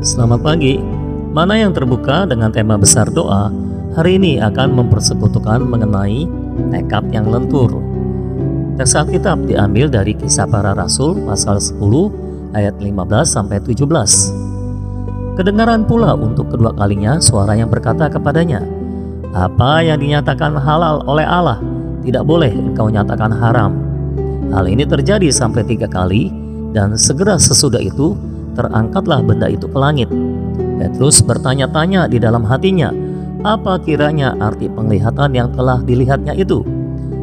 Selamat pagi. Mana yang terbuka dengan tema besar doa hari ini akan mempersekutukan mengenai tekad yang lentur. Teks Alkitab diambil dari Kisah Para Rasul pasal 10 ayat 15-17. Kedengaran pula untuk kedua kalinya suara yang berkata kepadanya, "Apa yang dinyatakan halal oleh Allah, tidak boleh engkau nyatakan haram." Hal ini terjadi sampai 3 kali, dan segera sesudah itu terangkatlah benda itu ke langit. Petrus bertanya-tanya di dalam hatinya, apa kiranya arti penglihatan yang telah dilihatnya itu?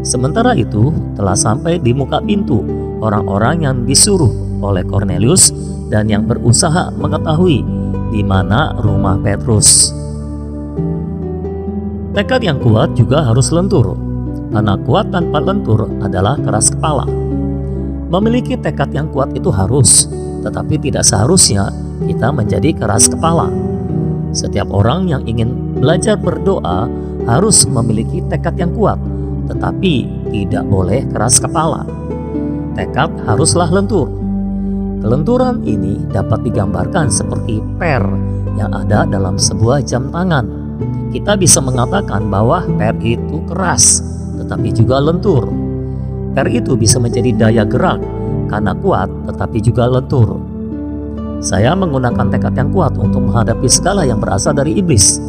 Sementara itu telah sampai di muka pintu orang-orang yang disuruh oleh Kornelius dan yang berusaha mengetahui di mana rumah Petrus. Tekad yang kuat juga harus lentur, karena kuat tanpa lentur adalah keras kepala. Memiliki tekad yang kuat itu harus, tetapi tidak seharusnya kita menjadi keras kepala. Setiap orang yang ingin belajar berdoa harus memiliki tekad yang kuat, tetapi tidak boleh keras kepala. Tekad haruslah lentur. Kelenturan ini dapat digambarkan seperti per yang ada dalam sebuah jam tangan. Kita bisa mengatakan bahwa per itu keras, tetapi juga lentur. Per itu bisa menjadi daya gerak karena kuat, tetapi juga lentur. Saya menggunakan tekad yang kuat untuk menghadapi segala yang berasal dari iblis.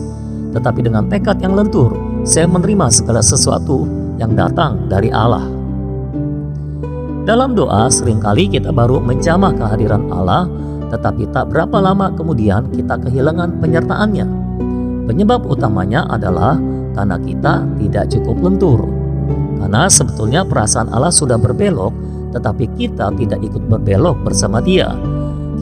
Tetapi dengan tekad yang lentur, saya menerima segala sesuatu yang datang dari Allah. Dalam doa, seringkali kita baru menjamah kehadiran Allah, tetapi tak berapa lama kemudian kita kehilangan penyertaannya. Penyebab utamanya adalah karena kita tidak cukup lentur. Karena sebetulnya perasaan Allah sudah berbelok, tetapi kita tidak ikut berbelok bersama Dia.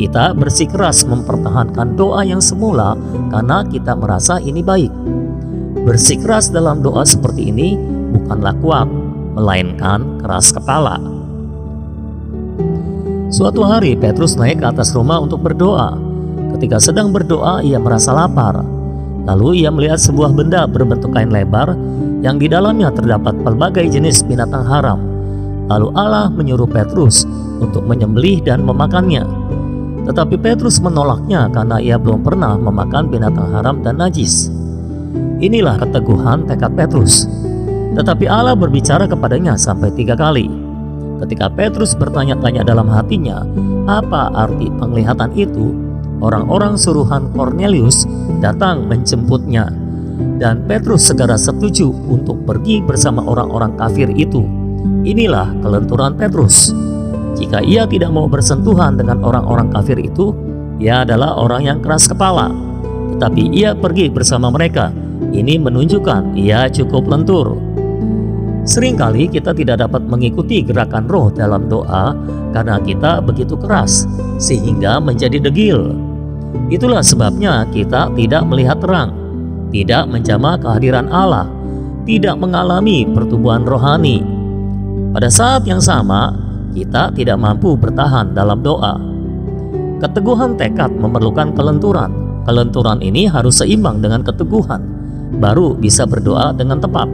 Kita bersikeras mempertahankan doa yang semula karena kita merasa ini baik. Bersikeras dalam doa seperti ini bukanlah kuat, melainkan keras kepala. Suatu hari Petrus naik ke atas rumah untuk berdoa. Ketika sedang berdoa, ia merasa lapar. Lalu ia melihat sebuah benda berbentuk kain lebar yang di dalamnya terdapat pelbagai jenis binatang haram. Lalu Allah menyuruh Petrus untuk menyembelih dan memakannya. Tetapi Petrus menolaknya karena ia belum pernah memakan binatang haram dan najis. Inilah keteguhan tekad Petrus. Tetapi Allah berbicara kepadanya sampai 3 kali. Ketika Petrus bertanya-tanya dalam hatinya, apa arti penglihatan itu? Orang-orang suruhan Kornelius datang menjemputnya, dan Petrus segera setuju untuk pergi bersama orang-orang kafir itu. Inilah kelenturan Petrus. Jika ia tidak mau bersentuhan dengan orang-orang kafir itu, ia adalah orang yang keras kepala. Tetapi ia pergi bersama mereka. Ini menunjukkan ia cukup lentur. Seringkali kita tidak dapat mengikuti gerakan roh dalam doa karena kita begitu keras, sehingga menjadi degil. Itulah sebabnya kita tidak melihat terang, tidak menjamah kehadiran Allah, tidak mengalami pertumbuhan rohani. Pada saat yang sama, kita tidak mampu bertahan dalam doa. Keteguhan tekad memerlukan kelenturan. Kelenturan ini harus seimbang dengan keteguhan, baru bisa berdoa dengan tepat.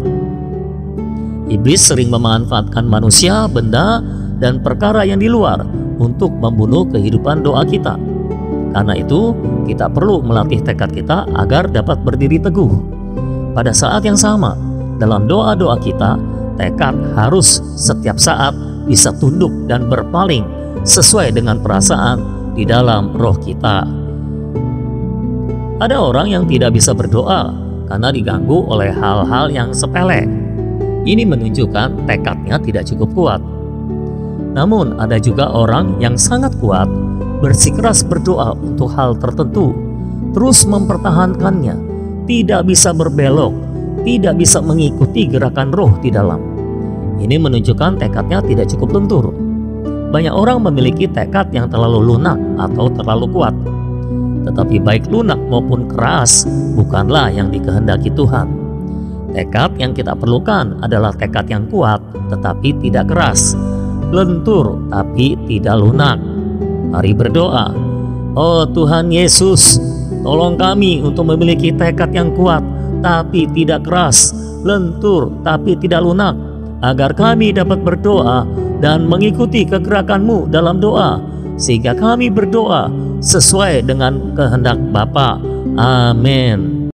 Iblis sering memanfaatkan manusia, benda, dan perkara yang di luar untuk membunuh kehidupan doa kita. Karena itu, kita perlu melatih tekad kita agar dapat berdiri teguh. Pada saat yang sama, dalam doa-doa kita, tekad harus setiap saat bisa tunduk dan berpaling sesuai dengan perasaan di dalam roh kita. Ada orang yang tidak bisa berdoa karena diganggu oleh hal-hal yang sepele. Ini menunjukkan tekadnya tidak cukup kuat. Namun ada juga orang yang sangat kuat, bersikeras berdoa untuk hal tertentu, terus mempertahankannya, tidak bisa berbelok, tidak bisa mengikuti gerakan roh di dalam. Ini menunjukkan tekadnya tidak cukup lentur. Banyak orang memiliki tekad yang terlalu lunak atau terlalu kuat. Tetapi baik lunak maupun keras bukanlah yang dikehendaki Tuhan. Tekad yang kita perlukan adalah tekad yang kuat tetapi tidak keras, lentur tapi tidak lunak. Mari berdoa. Oh Tuhan Yesus, tolong kami untuk memiliki tekad yang kuat tapi tidak keras, lentur tapi tidak lunak, agar kami dapat berdoa dan mengikuti kegerakan-Mu dalam doa, sehingga kami berdoa sesuai dengan kehendak Bapa. Amin.